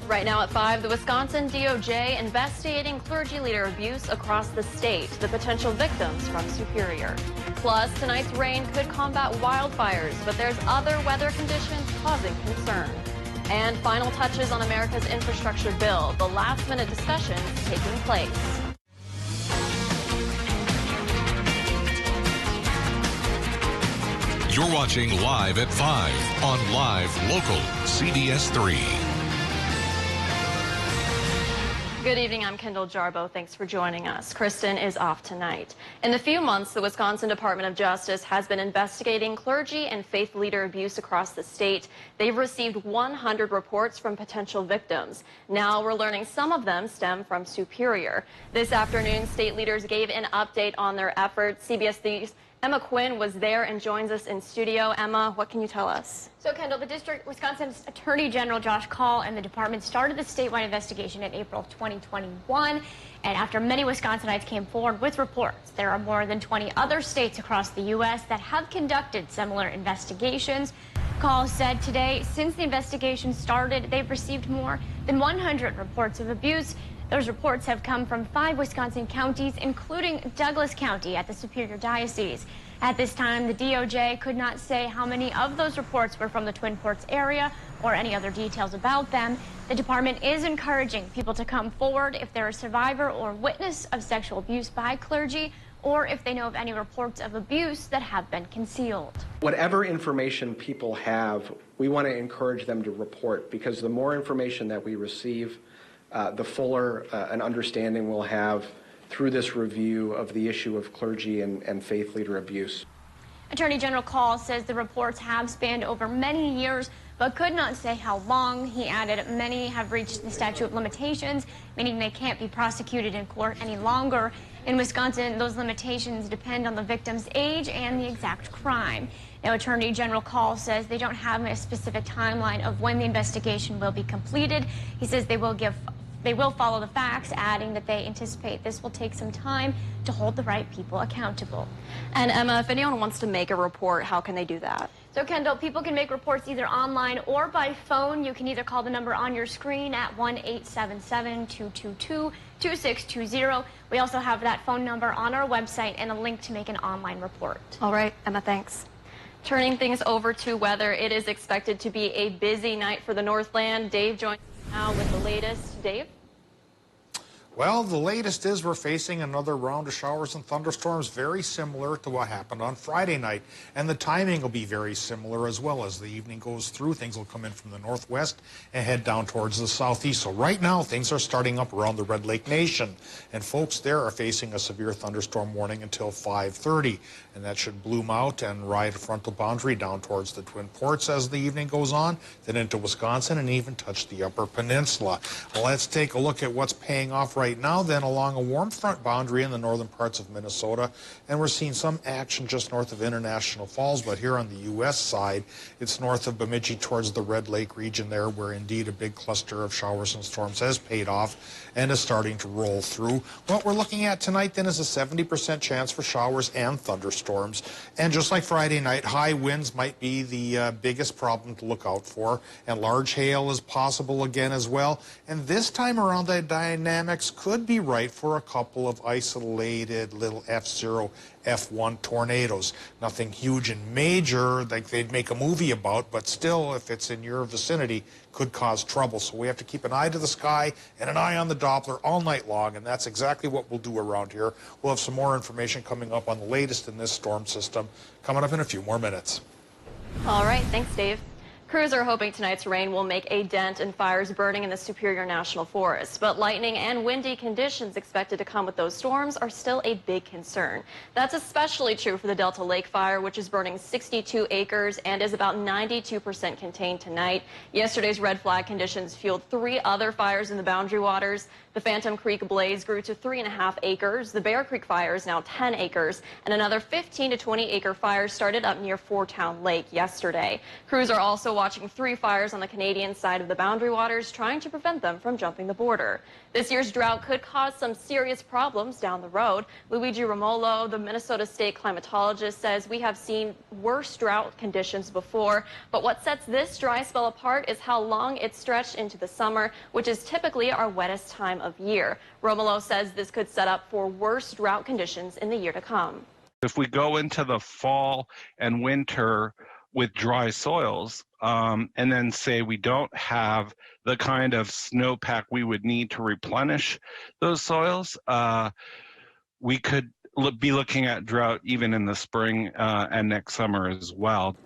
Right now at 5, the Wisconsin DOJ investigating clergy leader abuse across the state, the potential victims from Superior. Plus, tonight's rain could combat wildfires, but there's other weather conditions causing concern. And final touches on America's infrastructure bill, the last-minute discussions taking place. You're watching Live at 5 on Live Local CBS3. Good evening, I'm Kendall Jarbo. Thanks for joining us. Kristen is off tonight. In the few months, the Wisconsin Department of Justice has been investigating clergy and faith leader abuse across the state. They've received 100 reports from potential victims. Now we're learning some of them stem from Superior. This afternoon, state leaders gave an update on their efforts. CBS3's Emma Quinn was there and joins us in studio. Emma, what can you tell us? So, Kendall, Wisconsin's Attorney General Josh Kaul and the department started the statewide investigation in April of 2021. And after many Wisconsinites came forward with reports, there are more than 20 other states across the U.S. that have conducted similar investigations. Kaul said today, since the investigation started, they've received more than 100 reports of abuse. Those reports have come from 5 Wisconsin counties, including Douglas County at the Superior Diocese. At this time, the DOJ could not say how many of those reports were from the Twin Ports area or any other details about them. The department is encouraging people to come forward if they're a survivor or witness of sexual abuse by clergy, or if they know of any reports of abuse that have been concealed. Whatever information people have, we want to encourage them to report, because the more information that we receive, the fuller an understanding we'll have through this review of the issue of clergy and faith leader abuse. Attorney General Kaul says the reports have spanned over many years, but could not say how long. He added many have reached the statute of limitations, meaning they can't be prosecuted in court any longer. In Wisconsin, those limitations depend on the victim's age and the exact crime. Now, Attorney General Kaul says they don't have a specific timeline of when the investigation will be completed. He says they will follow the facts, adding that they anticipate this will take some time to hold the right people accountable. And Emma, if anyone wants to make a report, how can they do that? So, Kendall, people can make reports either online or by phone. You can either call the number on your screen at 1-877-222-2620. We also have that phone number on our website and a link to make an online report. All right, Emma, thanks. Turning things over to weather, it is expected to be a busy night for the Northland. Dave joins us now with the latest. Dave? Well, the latest is we're facing another round of showers and thunderstorms very similar to what happened on Friday night. And the timing will be very similar as well. As the evening goes through, things will come in from the northwest and head down towards the southeast. So right now, things are starting up around the Red Lake Nation. And folks there are facing a severe thunderstorm warning until 5:30. And that should bloom out and ride a frontal boundary down towards the Twin Ports as the evening goes on, then into Wisconsin and even touch the Upper Peninsula. Well, let's take a look at what's paying off right now then along a warm front boundary in the northern parts of Minnesota, and we're seeing some action just north of International Falls, but here on the U.S. side, it's north of Bemidji towards the Red Lake region there, where indeed a big cluster of showers and storms has paid off and is starting to roll through. What we're looking at tonight then is a 70% chance for showers and thunderstorms, and just like Friday night, high winds might be the biggest problem to look out for, and large hail is possible again as well. And this time around, the dynamics could be right for a couple of isolated little F0, F1 tornadoes. Nothing huge and major like they'd make a movie about, but still, if it's in your vicinity, could cause trouble. So we have to keep an eye to the sky and an eye on the Doppler all night long, and that's exactly what we'll do around here. We'll have some more information coming up on the latest in this storm system coming up in a few more minutes. All right, thanks, Dave. Crews are hoping tonight's rain will make a dent in fires burning in the Superior National Forest, but lightning and windy conditions expected to come with those storms are still a big concern. That's especially true for the Delta Lake fire, which is burning 62 acres and is about 92% contained tonight. Yesterday's red flag conditions fueled 3 other fires in the Boundary Waters. The Phantom Creek blaze grew to 3.5 acres. The Bear Creek fire is now 10 acres, and another 15 to 20 acre fire started up near Four Town Lake yesterday. Crews are also watching 3 fires on the Canadian side of the Boundary Waters, trying to prevent them from jumping the border. This year's drought could cause some serious problems down the road. Luigi Romolo, the Minnesota State climatologist, says we have seen worse drought conditions before, but what sets this dry spell apart is how long it stretched into the summer, which is typically our wettest time of year. Romolo says this could set up for worse drought conditions in the year to come. If we go into the fall and winter with dry soils, and then say we don't have the kind of snowpack we would need to replenish those soils, we could be looking at drought even in the spring and next summer as well.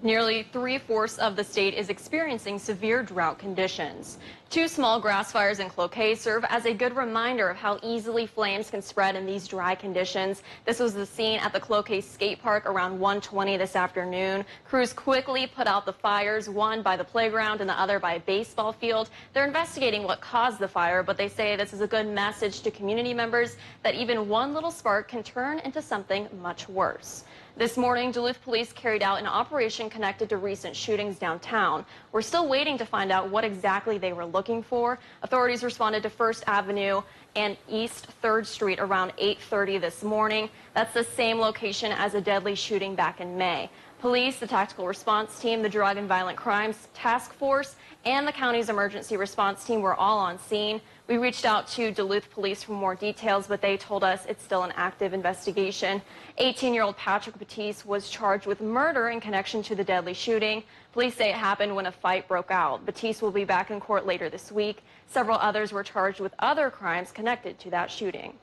Nearly 3/4 of the state is experiencing severe drought conditions. 2 small grass fires in Cloquet serve as a good reminder of how easily flames can spread in these dry conditions. This was the scene at the Cloquet skate park around 1:20 this afternoon. Crews quickly put out the fires, one by the playground and the other by a baseball field. They're investigating what caused the fire, but they say this is a good message to community members that even one little spark can turn into something much worse. This morning, Duluth police carried out an operation connected to recent shootings downtown. We're still waiting to find out what exactly they were looking for. Authorities responded to First Avenue and East 3rd Street around 8:30 this morning. That's the same location as a deadly shooting back in May. Police, the Tactical Response Team, the Drug and Violent Crimes Task Force, and the county's emergency response team were all on scene. We reached out to Duluth police for more details, but they told us it's still an active investigation. 18-year-old Patrick Batiste was charged with murder in connection to the deadly shooting. Police say it happened when a fight broke out. Batiste will be back in court later this week. Several others were charged with other crimes connected to that shooting.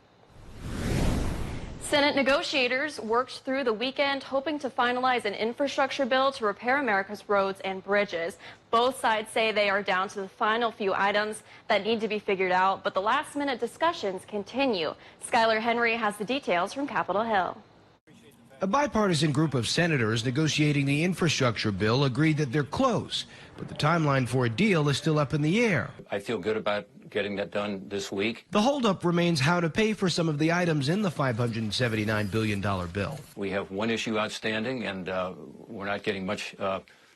Senate negotiators worked through the weekend hoping to finalize an infrastructure bill to repair America's roads and bridges. Both sides say they are down to the final few items that need to be figured out, but the last-minute discussions continue. Skylar Henry has the details from Capitol Hill. A bipartisan group of senators negotiating the infrastructure bill agreed that they're close, but the timeline for a deal is still up in the air. I feel good about getting that done this week. The holdup remains how to pay for some of the items in the $579 billion bill. We have one issue outstanding, and we're not getting much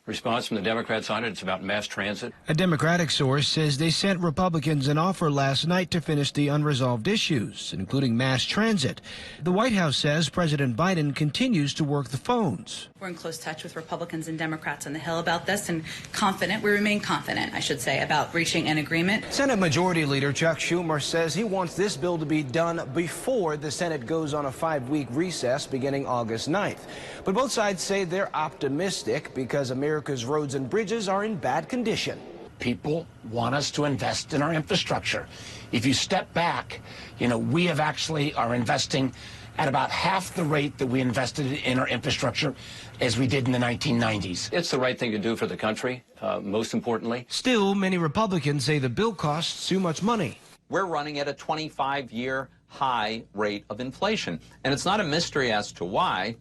response from the Democrats on it. It's about mass transit. A Democratic source says they sent Republicans an offer last night to finish the unresolved issues, including mass transit. The White House says President Biden continues to work the phones. We're in close touch with Republicans and Democrats on the Hill about this, and we remain confident, I should say, about reaching an agreement. Senate Majority Leader Chuck Schumer says he wants this bill to be done before the Senate goes on a 5-week recess beginning August 9th. But both sides say they're optimistic because America's roads and bridges are in bad condition. People want us to invest in our infrastructure. If you step back, we are investing at about half the rate that we invested in our infrastructure as we did in the 1990s. It's the right thing to do for the country, most importantly. Still, many Republicans say the bill costs too much money. We're running at a 25-year high rate of inflation, and it's not a mystery as to why.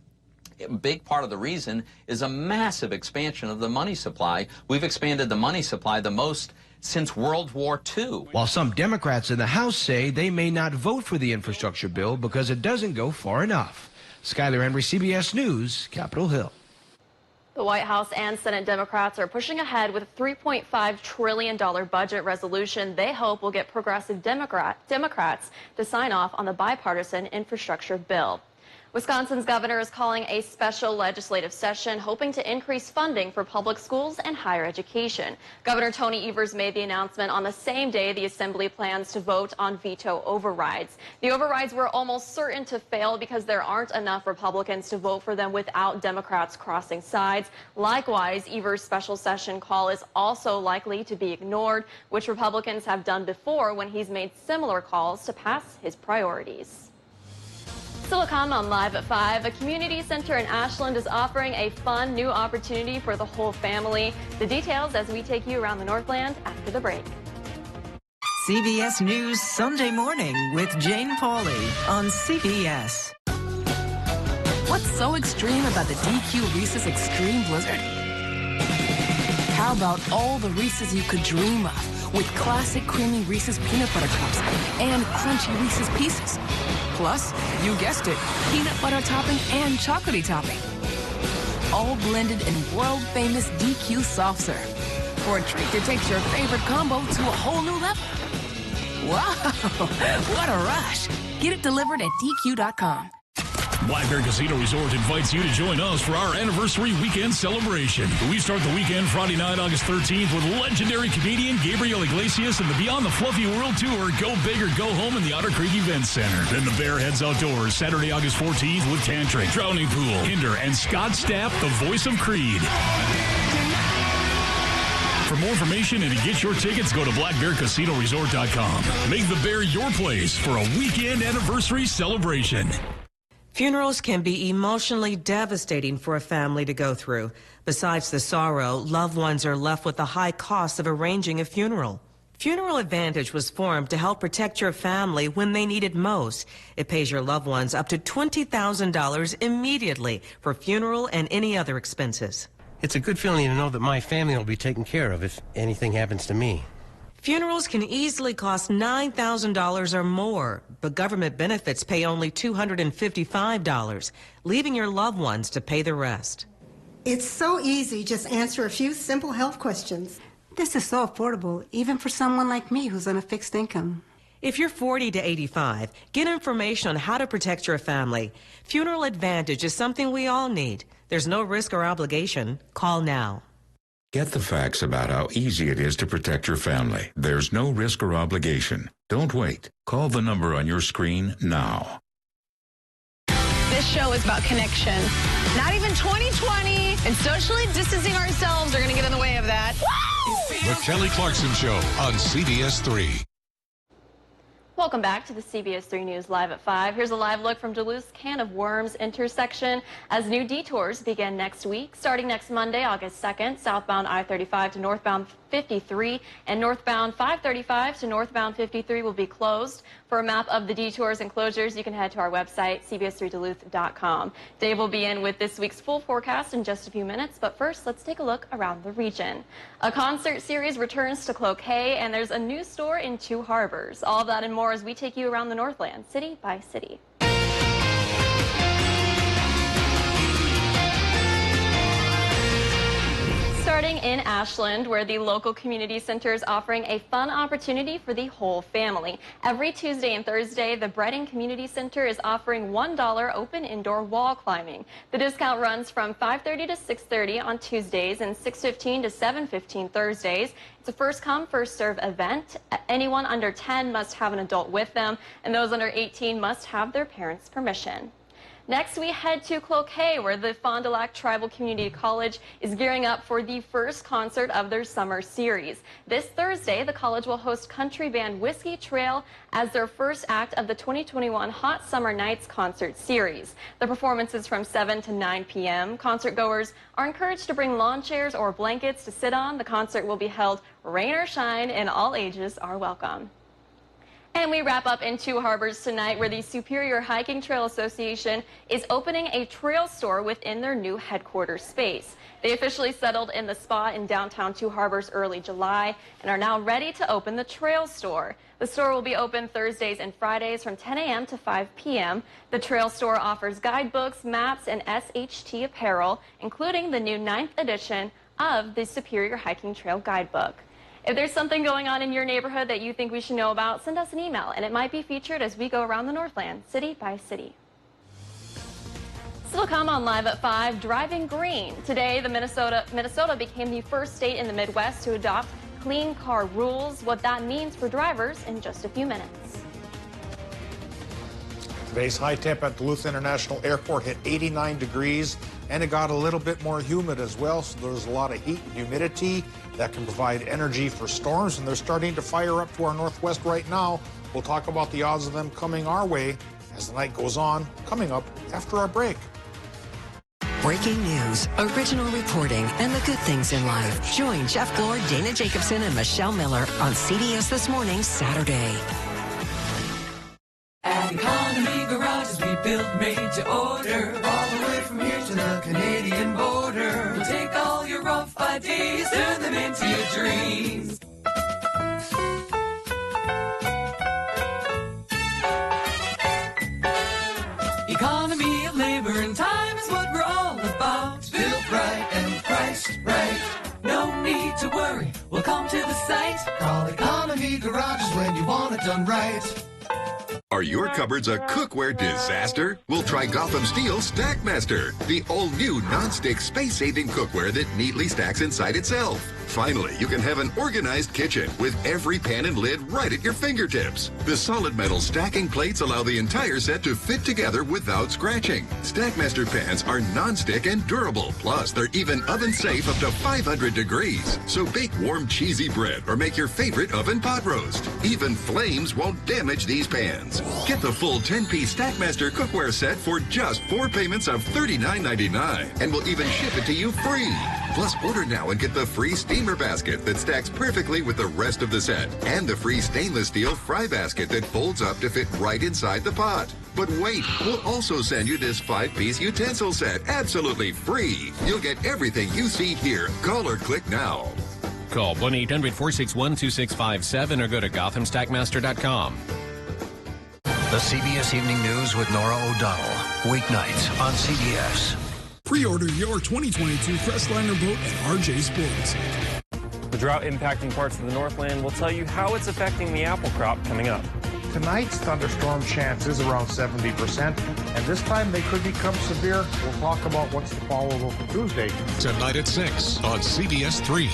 A big part of the reason is a massive expansion of the money supply. We've expanded the money supply the most since World War II. While some Democrats in the House say they may not vote for the infrastructure bill because it doesn't go far enough. Skylar Henry, CBS News, Capitol Hill. The White House and Senate Democrats are pushing ahead with a $3.5 trillion budget resolution they hope will get progressive Democrats to sign off on the bipartisan infrastructure bill. Wisconsin's governor is calling a special legislative session hoping to increase funding for public schools and higher education. Governor Tony Evers made the announcement on the same day the Assembly plans to vote on veto overrides. The overrides were almost certain to fail because there aren't enough Republicans to vote for them without Democrats crossing sides. Likewise, Evers' special session call is also likely to be ignored, which Republicans have done before when he's made similar calls to pass his priorities. Still to come on Live at 5, a community center in Ashland is offering a fun new opportunity for the whole family. The details as we take you around the Northland after the break. CBS News Sunday Morning with Jane Pauley on CBS. What's so extreme about the DQ Reese's Extreme Blizzard? How about all the Reese's you could dream of with classic creamy Reese's peanut butter cups and crunchy Reese's Pieces? Plus, you guessed it, peanut butter topping and chocolatey topping. all blended in world-famous DQ soft serve. For a treat that takes your favorite combo to a whole new level. Wow, what a rush. Get it delivered at DQ.com. Black Bear Casino Resort invites you to join us for our anniversary weekend celebration. We start the weekend Friday night, August 13th, with legendary comedian Gabriel Iglesias and the Beyond the Fluffy World Tour Go Big or Go Home in the Otter Creek Event Center. Then the Bear heads outdoors Saturday, August 14th with Tantric, Drowning Pool, Hinder, and Scott Stapp, the voice of Creed. For more information and to get your tickets, go to blackbearcasinoresort.com. Make the Bear your place for a weekend anniversary celebration. Funerals can be emotionally devastating for a family to go through. Besides the sorrow, loved ones are left with the high cost of arranging a funeral. Funeral Advantage was formed to help protect your family when they need it most. It pays your loved ones up to $20,000 immediately for funeral and any other expenses. It's a good feeling to know that my family will be taken care of if anything happens to me. Funerals can easily cost $9,000 or more, but government benefits pay only $255, leaving your loved ones to pay the rest. It's so easy. Just answer a few simple health questions. This is so affordable, even for someone like me who's on a fixed income. If you're 40 to 85, get information on how to protect your family. Funeral Advantage is something we all need. There's no risk or obligation. Call now. Get the facts about how easy it is to protect your family. There's no risk or obligation. Don't wait. Call the number on your screen now. This show is about connection. Not even 2020 and socially distancing ourselves are going to get in the way of that. The Kelly Clarkson Show on CBS3. Welcome back to the CBS3 News Live at 5. Here's a live look from Duluth's Can of Worms intersection as new detours begin next week. Starting next Monday, August 2nd, southbound I-35 to northbound 53 and northbound 535 to northbound 53 will be closed. For a map of the detours and closures, you can head to our website, cbs3duluth.com. Dave will be in with this week's full forecast in just a few minutes, but first, let's take a look around the region. A concert series returns to Cloquet, and there's a new store in Two Harbors. All of that and more as we take you around the Northland, city by city. Starting in Ashland, where the local community center is offering a fun opportunity for the whole family. Every Tuesday and Thursday, the Breading Community Center is offering $1 open indoor wall climbing. The discount runs from 5:30 to 6:30 on Tuesdays and 6:15 to 7:15 Thursdays. It's a first-come, first-served event. Anyone under 10 must have an adult with them, and those under 18 must have their parents' permission. Next, we head to Cloquet, where the Fond du Lac Tribal Community College is gearing up for the first concert of their summer series. This Thursday, the college will host country band Whiskey Trail as their first act of the 2021 Hot Summer Nights concert series. The performance is from 7 to 9 p.m. Concert goers are encouraged to bring lawn chairs or blankets to sit on. The concert will be held rain or shine, and all ages are welcome. And we wrap up in Two Harbors tonight, where the Superior Hiking Trail Association is opening a trail store within their new headquarters space. They officially settled in the spa in downtown Two Harbors early July and are now ready to open the trail store. The store will be open Thursdays and Fridays from 10 a.m. to 5 p.m. The trail store offers guidebooks, maps, and SHT apparel, including the new 9th edition of the Superior Hiking Trail Guidebook. If there's something going on in your neighborhood that you think we should know about, send us an email, and it might be featured as we go around the Northland, city by city. Still come on Live at 5, Driving Green. Today, Minnesota became the first state in the Midwest to adopt clean car rules. What that means for drivers in just a few minutes. Today's high temp at Duluth International Airport hit 89 degrees, and it got a little bit more humid as well, so there's a lot of heat and humidity that can provide energy for storms, and they're starting to fire up to our northwest right now. We'll talk about the odds of them coming our way as the night goes on, coming up after our break. Breaking news, original reporting, and the good things in life. Join Jeff Glore, Dana Jacobson, and Michelle Miller on CBS This Morning, Saturday. At Economy Garages, we build made to order. All the way from here to the Canadian border. We'll take all your rough ideas, turn them into your dreams. Economy of labor and time is what we're all about. Built Well, come to the site. Call Economy Garages when you want it done right. Are your cupboards a cookware disaster? We'll try Gotham Steel Stackmaster, the all-new non-stick space-saving cookware that neatly stacks inside itself. Finally, you can have an organized kitchen with every pan and lid right at your fingertips. The solid metal stacking plates allow the entire set to fit together without scratching. Stackmaster pans are non-stick and durable, plus they're even oven-safe up to 500 degrees. So bake warm, cheesy bread or make your favorite oven pot roast. Even flames won't damage these pans. Get the full 10-piece Stackmaster cookware set for just 4 payments of $39.99, and we'll even ship it to you free. Plus, order now and get the free steamer basket that stacks perfectly with the rest of the set, and the free stainless steel fry basket that folds up to fit right inside the pot. But wait, we'll also send you this 5-piece utensil set absolutely free. You'll get everything you see here. Call or click now. Call 1-800-461-2657 or go to GothamStackmaster.com. The CBS Evening News with Nora O'Donnell. Weeknights on CBS. Pre-order your 2022 Crestliner boat at RJ Sports. The drought impacting parts of the Northland will tell you how it's affecting the apple crop coming up. Tonight's thunderstorm chance is around 70%, and this time they could become severe. We'll talk about what's to follow for Tuesday. Tonight at 6 on CBS3.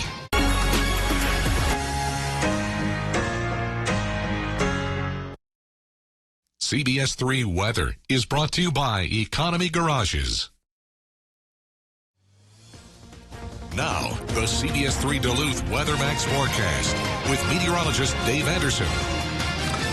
CBS3 Weather is brought to you by Economy Garages. Now, the CBS3 Duluth Weather Max forecast with meteorologist Dave Anderson.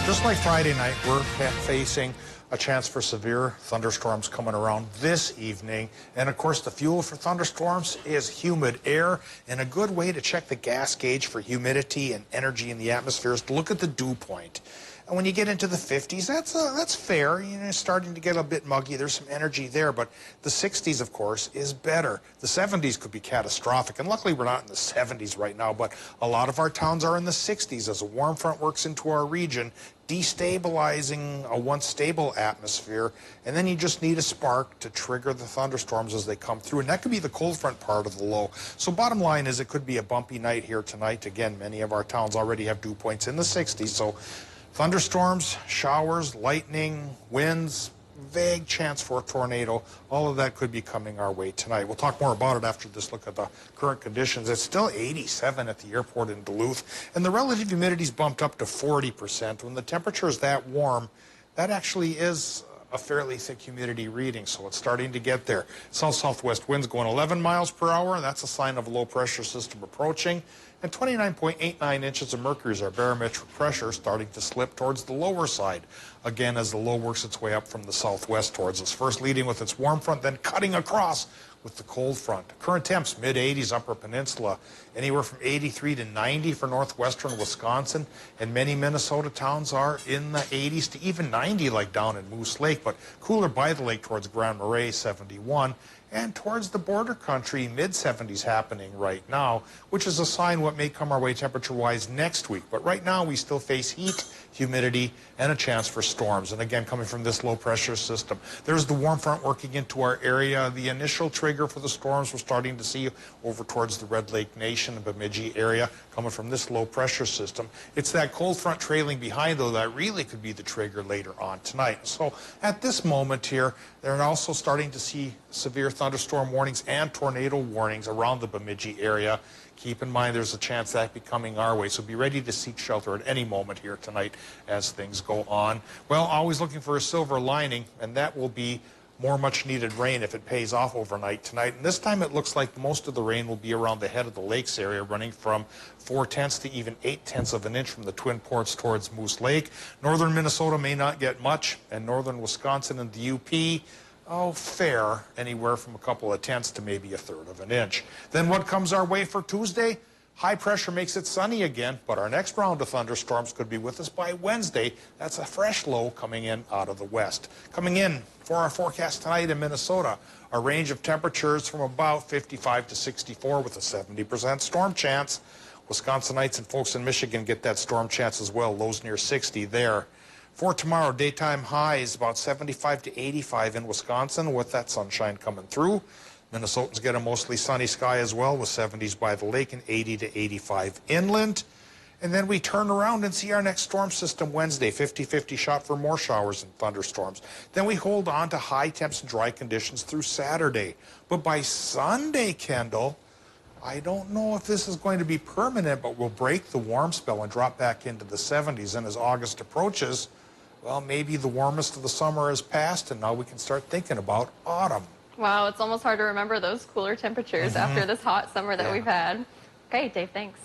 Just like Friday night, we're facing a chance for severe thunderstorms coming around this evening. And of course, the fuel for thunderstorms is humid air. And a good way to check the gas gauge for humidity and energy in the atmosphere is to look at the dew point. And when you get into the 50s, that's fair. You know, it's starting to get a bit muggy. There's some energy there, but the 60s, of course, is better. The 70s could be catastrophic, and luckily we're not in the 70s right now, but a lot of our towns are in the 60s as a warm front works into our region, destabilizing a once stable atmosphere, and then you just need a spark to trigger the thunderstorms as they come through, and that could be the cold front part of the low. So bottom line is it could be a bumpy night here tonight. Again, many of our towns already have dew points in the 60s, so thunderstorms, showers, lightning, winds, vague chance for a tornado. All of that could be coming our way tonight. We'll talk more about it after this look at the current conditions. It's still 87 at the airport in Duluth, and the relative humidity's bumped up to 40%. When the temperature is that warm, that actually is a fairly thick humidity reading, so it's starting to get there. South-southwest winds going 11 miles per hour, and that's a sign of a low-pressure system approaching. And 29.89 inches of mercury is our barometric pressure, starting to slip towards the lower side, again as the low works its way up from the southwest towards us. First leading with its warm front, then cutting across with the cold front. Current temps, mid-80s, upper peninsula, anywhere from 83 to 90 for northwestern Wisconsin, and many Minnesota towns are in the 80s to even 90, like down in Moose Lake, but cooler by the lake towards Grand Marais, 71. And towards the border country, mid-70s happening right now, which is a sign what may come our way temperature-wise next week. But right now, we still face heat, humidity, and a chance for storms. And again, coming from this low-pressure system. There's the warm front working into our area. The initial trigger for the storms we're starting to see over towards the Red Lake Nation and Bemidji area coming from this low-pressure system. It's that cold front trailing behind, though, that really could be the trigger later on tonight. So at this moment here, they're also starting to see severe thunderstorm warnings and tornado warnings around the Bemidji area. Keep in mind there's a chance that be coming our way, so be ready to seek shelter at any moment here tonight as things go on. Well, always looking for a silver lining, and that will be more much-needed rain if it pays off overnight tonight. And this time it looks like most of the rain will be around the head of the lakes area, running from 4/10 to even 8/10 of an inch from the Twin Ports towards Moose Lake. Northern Minnesota may not get much, and northern Wisconsin and the UP, fair, anywhere from a couple of tenths to maybe 1/3 of an inch. Then what comes our way for Tuesday? High pressure makes it sunny again, but our next round of thunderstorms could be with us by Wednesday. That's a fresh low coming in out of the west. Coming in for our forecast tonight in Minnesota, a range of temperatures from about 55 to 64 with a 70% storm chance. Wisconsinites and folks in Michigan get that storm chance as well, lows near 60 there. For tomorrow, daytime highs about 75 to 85 in Wisconsin with that sunshine coming through. Minnesotans get a mostly sunny sky as well, with 70s by the lake and 80 to 85 inland. And then we turn around and see our next storm system Wednesday, 50-50 shot for more showers and thunderstorms. Then we hold on to high temps and dry conditions through Saturday. But by Sunday, Kendall, I don't know if this is going to be permanent, but we'll break the warm spell and drop back into the 70s. And as August approaches, well, maybe the warmest of the summer has passed, and now we can start thinking about autumn. Wow, it's almost hard to remember those cooler temperatures after this hot summer that we've had. Okay, Dave, thanks.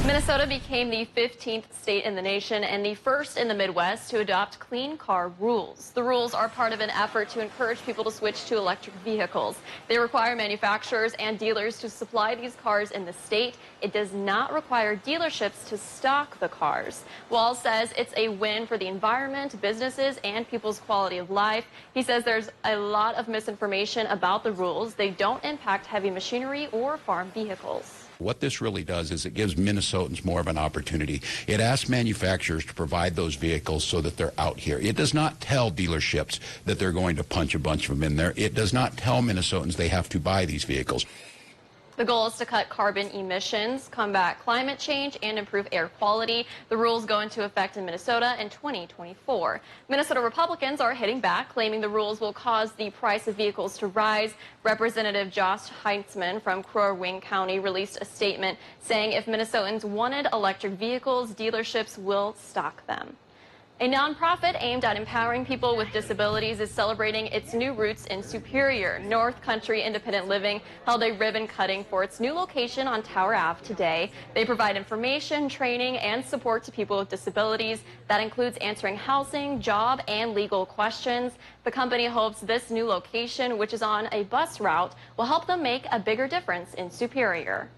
Minnesota became the 15th state in the nation and the first in the Midwest to adopt clean car rules. The rules are part of an effort to encourage people to switch to electric vehicles. They require manufacturers and dealers to supply these cars in the state. It does not require dealerships to stock the cars. Wall says it's a win for the environment, businesses, and people's quality of life. He says there's a lot of misinformation about the rules. They don't impact heavy machinery or farm vehicles. What this really does is it gives Minnesotans more of an opportunity. It asks manufacturers to provide those vehicles so that they're out here. It does not tell dealerships that they're going to punch a bunch of them in there. It does not tell Minnesotans they have to buy these vehicles. The goal is to cut carbon emissions, combat climate change, and improve air quality. The rules go into effect in Minnesota in 2024. Minnesota Republicans are hitting back, claiming the rules will cause the price of vehicles to rise. Representative Josh Heitzman from Crow Wing County released a statement saying if Minnesotans wanted electric vehicles, dealerships will stock them. A nonprofit aimed at empowering people with disabilities is celebrating its new roots in Superior. North Country Independent Living held a ribbon cutting for its new location on Tower Ave today. They provide information, training, and support to people with disabilities. That includes answering housing, job, and legal questions. The company hopes this new location, which is on a bus route, will help them make a bigger difference in Superior.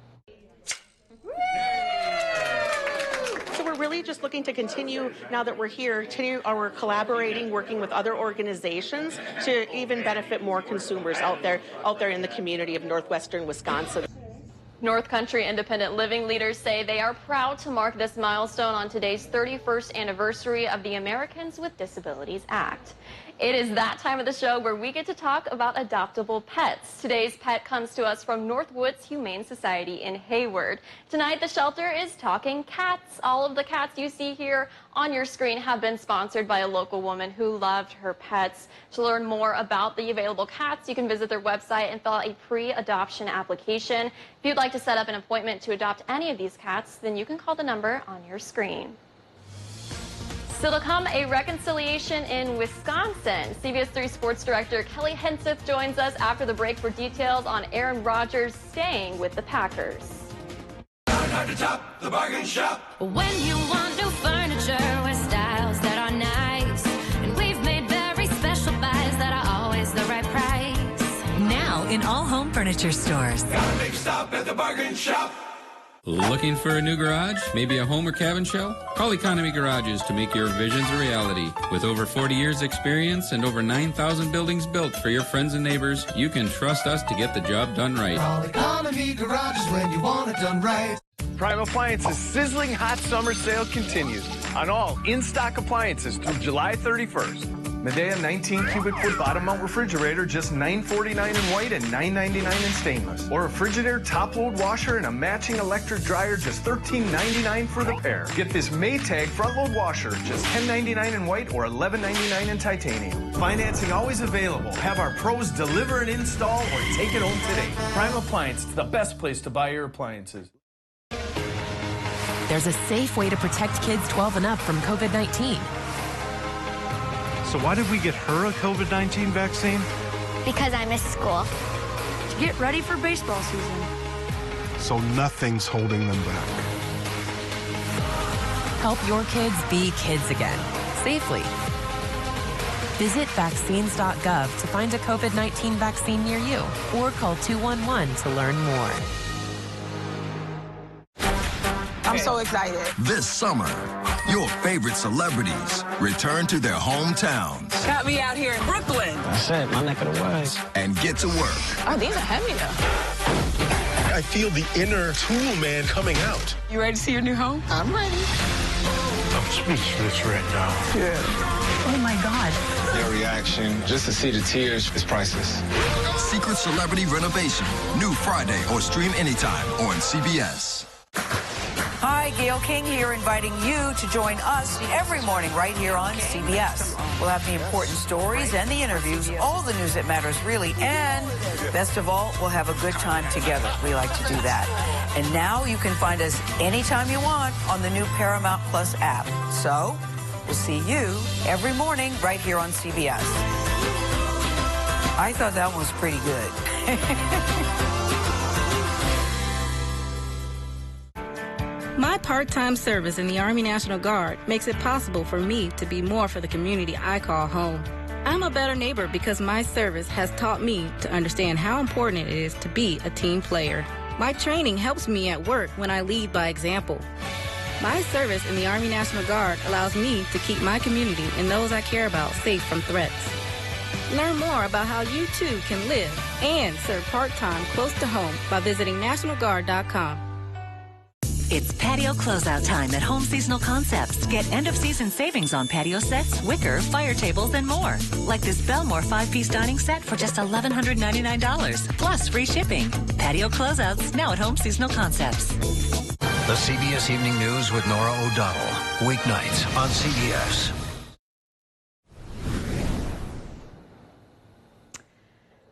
So we're really just looking to continue, now that we're here, we're collaborating, working with other organizations to even benefit more consumers out there in the community of northwestern Wisconsin. North Country Independent Living leaders say they are proud to mark this milestone on today's 31st anniversary of the Americans with Disabilities Act. It is that time of the show where we get to talk about adoptable pets. Today's pet comes to us from Northwoods Humane Society in Hayward. Tonight, the shelter is talking cats. All of the cats you see here on your screen have been sponsored by a local woman who loved her pets. To learn more about the available cats, you can visit their website and fill out a pre-adoption application. If you'd like to set up an appointment to adopt any of these cats, then you can call the number on your screen. Still to come, a reconciliation in Wisconsin. CBS3 Sports Director Kelly Henseth joins us after the break for details on Aaron Rodgers staying with the Packers. Hard to top the bargain shop. When you want new furniture with styles that are nice, and we've made very special buys that are always the right price. Now in all home furniture stores. Got a big stop at the bargain shop. Looking for a new garage? Maybe a home or cabin shell? Call Economy Garages to make your visions a reality. With over 40 years experience and over 9,000 buildings built for your friends and neighbors, you can trust us to get the job done right. Call Economy Garages when you want it done right. Prime Appliances' sizzling hot summer sale continues on all in-stock appliances through July 31st. Medea 19 cubic foot bottom mount refrigerator just $9.49 in white and $9.99 in stainless. Or a Frigidaire top load washer and a matching electric dryer just $13.99 for the pair. Get this Maytag front load washer just $10.99 in white or $11.99 in titanium. Financing always available. Have our pros deliver and install or take it home today. Prime Appliance, it's the best place to buy your appliances. There's a safe way to protect kids 12 and up from COVID-19. So why did we get her a COVID-19 vaccine? Because I missed school. To get ready for baseball season. So nothing's holding them back. Help your kids be kids again, safely. Visit vaccines.gov to find a COVID-19 vaccine near you or call 211 to learn more. I'm so excited. This summer, your favorite celebrities return to their hometowns. Got me out here in Brooklyn. That's it, my neck of the woods. And get to work. Oh, these are heavy though. I feel the inner tool man coming out. You ready to see your new home? I'm ready. I'm speechless right now. Yeah. Oh my God. Their reaction, just to see the tears, is priceless. Secret Celebrity Renovation. New Friday or stream anytime on CBS. Hi, Gail King here, inviting you to join us every morning right here on CBS. We'll have the important stories and the interviews, all the news that matters really, and best of all, we'll have a good time together. We like to do that. And now you can find us anytime you want on the new Paramount Plus app. So we'll see you every morning right here on CBS. I thought that one was pretty good. My part-time service in the Army National Guard makes it possible for me to be more for the community I call home. I'm a better neighbor because my service has taught me to understand how important it is to be a team player. My training helps me at work when I lead by example. My service in the Army National Guard allows me to keep my community and those I care about safe from threats. Learn more about how you too can live and serve part-time close to home by visiting NationalGuard.com. It's patio closeout time at Home Seasonal Concepts. Get end-of-season savings on patio sets, wicker, fire tables, and more. Like this Belmore 5-piece dining set for just $1,199, plus free shipping. Patio closeouts now at Home Seasonal Concepts. The CBS Evening News with Nora O'Donnell. Weeknights on CBS.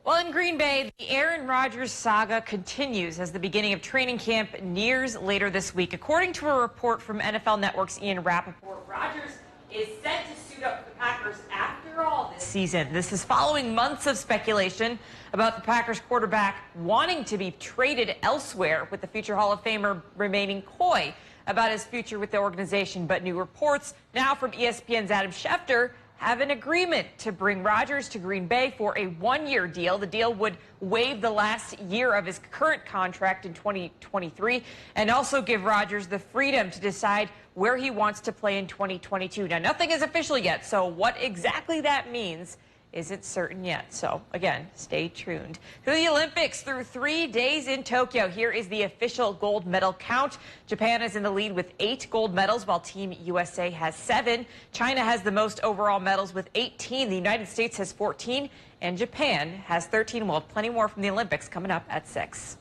Well, in Green Bay, the Aaron Rodgers saga continues as the beginning of training camp nears later this week. According to a report from NFL Network's Ian Rappaport, Rodgers is set to suit up for the Packers after all this season. This is following months of speculation about the Packers quarterback wanting to be traded elsewhere, with the future Hall of Famer remaining coy about his future with the organization. But new reports now from ESPN's Adam Schefter have an agreement to bring Rodgers to Green Bay for a one-year deal. The deal would waive the last year of his current contract in 2023 and also give Rodgers the freedom to decide where he wants to play in 2022. Now, nothing is official yet, so what exactly that means isn't certain yet. So, again, stay tuned. To the Olympics through 3 days in Tokyo. Here is the official gold medal count. Japan is in the lead with 8 gold medals, while Team USA has 7. China has the most overall medals with 18. The United States has 14, and Japan has 13. We'll have plenty more from the Olympics coming up at 6.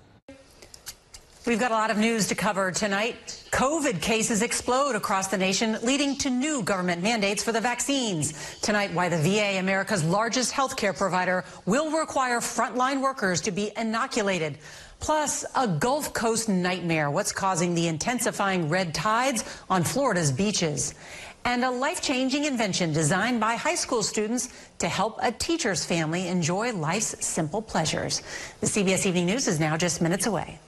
We've got a lot of news to cover tonight. COVID cases explode across the nation, leading to new government mandates for the vaccines. Tonight, why the VA, America's largest healthcare provider, will require frontline workers to be inoculated. Plus, a Gulf Coast nightmare. What's causing the intensifying red tides on Florida's beaches? And a life-changing invention designed by high school students to help a teacher's family enjoy life's simple pleasures. The CBS Evening News is now just minutes away.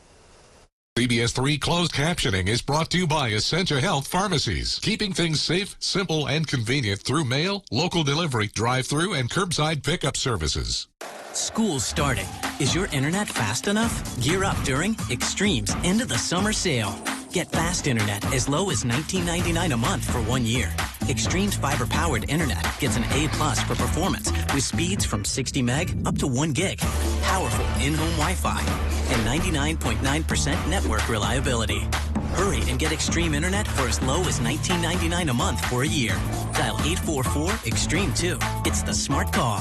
CBS3 closed captioning is brought to you by Essentia Health Pharmacies, keeping things safe, simple, and convenient through mail, local delivery, drive-through, and curbside pickup services. School's starting. Is your internet fast enough? Gear up during Extreme's end of the summer sale. Get fast internet as low as $19.99 a month for 1 year. Extreme's fiber-powered internet gets an A+ for performance with speeds from 60 meg up to 1 gig. Powerful in-home Wi-Fi and 99.9% network reliability. Hurry and get Extreme internet for as low as $19.99 a month for a year. Dial 844-EXTREME2. It's the smart call.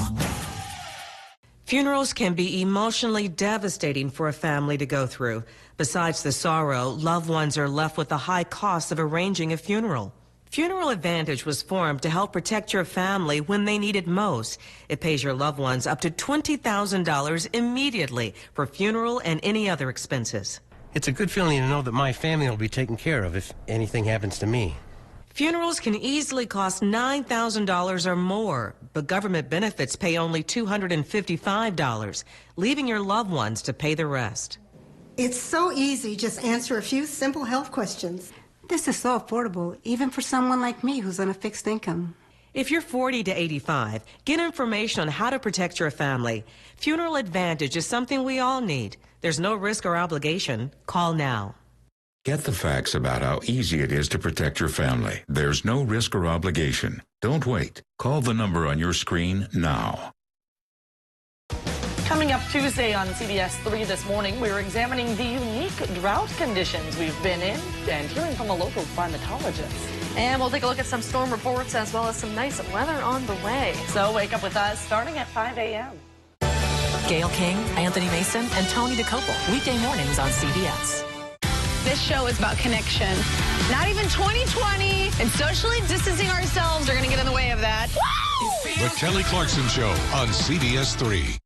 Funerals can be emotionally devastating for a family to go through. Besides the sorrow, loved ones are left with the high cost of arranging a funeral. Funeral Advantage was formed to help protect your family when they need it most. It pays your loved ones up to $20,000 immediately for funeral and any other expenses. It's a good feeling to know that my family will be taken care of if anything happens to me. Funerals can easily cost $9,000 or more, but government benefits pay only $255, leaving your loved ones to pay the rest. It's so easy. Just answer a few simple health questions. This is so affordable, even for someone like me who's on a fixed income. If you're 40 to 85, get information on how to protect your family. Funeral Advantage is something we all need. There's no risk or obligation. Call now. Get the facts about how easy it is to protect your family. There's no risk or obligation. Don't wait. Call the number on your screen now. Coming up Tuesday on CBS3 this morning, we're examining the unique drought conditions we've been in and hearing from a local climatologist. And we'll take a look at some storm reports as well as some nice weather on the way. So wake up with us starting at 5 a.m. Gail King, Anthony Mason, and Tony DeCopel, weekday mornings on CBS. This show is about connection. Not even 2020 and socially distancing ourselves are going to get in the way of that. The Kelly Clarkson Show on CBS3.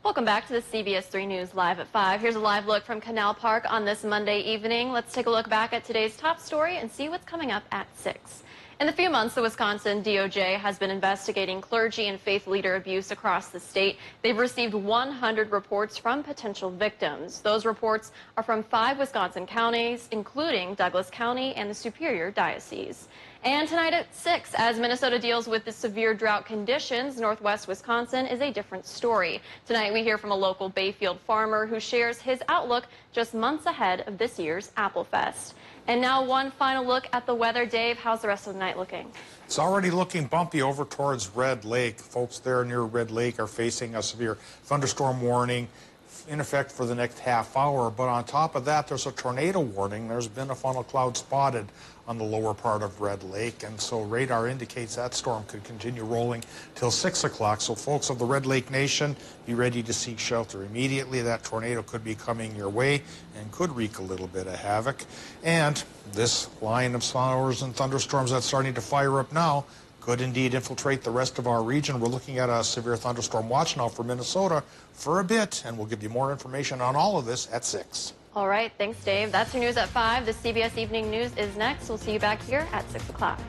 Welcome back to the CBS3 News Live at 5. Here's a live look from Canal Park on this Monday evening. Let's take a look back at today's top story and see what's coming up at 6. In the few months, the Wisconsin DOJ has been investigating clergy and faith leader abuse across the state. They've received 100 reports from potential victims. Those reports are from 5 Wisconsin counties, including Douglas County and the Superior Diocese. And tonight at 6, as Minnesota deals with the severe drought conditions, Northwest Wisconsin is a different story. Tonight we hear from a local Bayfield farmer who shares his outlook just months ahead of this year's Apple Fest. And now one final look at the weather. Dave, how's the rest of the night looking? It's already looking bumpy over towards Red Lake. Folks there near Red Lake are facing a severe thunderstorm warning in effect for the next half hour. But on top of that, there's a tornado warning. There's been a funnel cloud spotted on the lower part of Red Lake, and so radar indicates that storm could continue rolling till 6 o'clock. So folks of the Red Lake Nation, be ready to seek shelter immediately. That tornado could be coming your way and could wreak a little bit of havoc. And this line of showers and thunderstorms that's starting to fire up now could indeed infiltrate the rest of our region. We're looking at a severe thunderstorm watch now for Minnesota for a bit, and we'll give you more information on all of this at 6. All right, thanks, Dave. That's your news at 5. The CBS Evening News is next. We'll see you back here at 6 o'clock.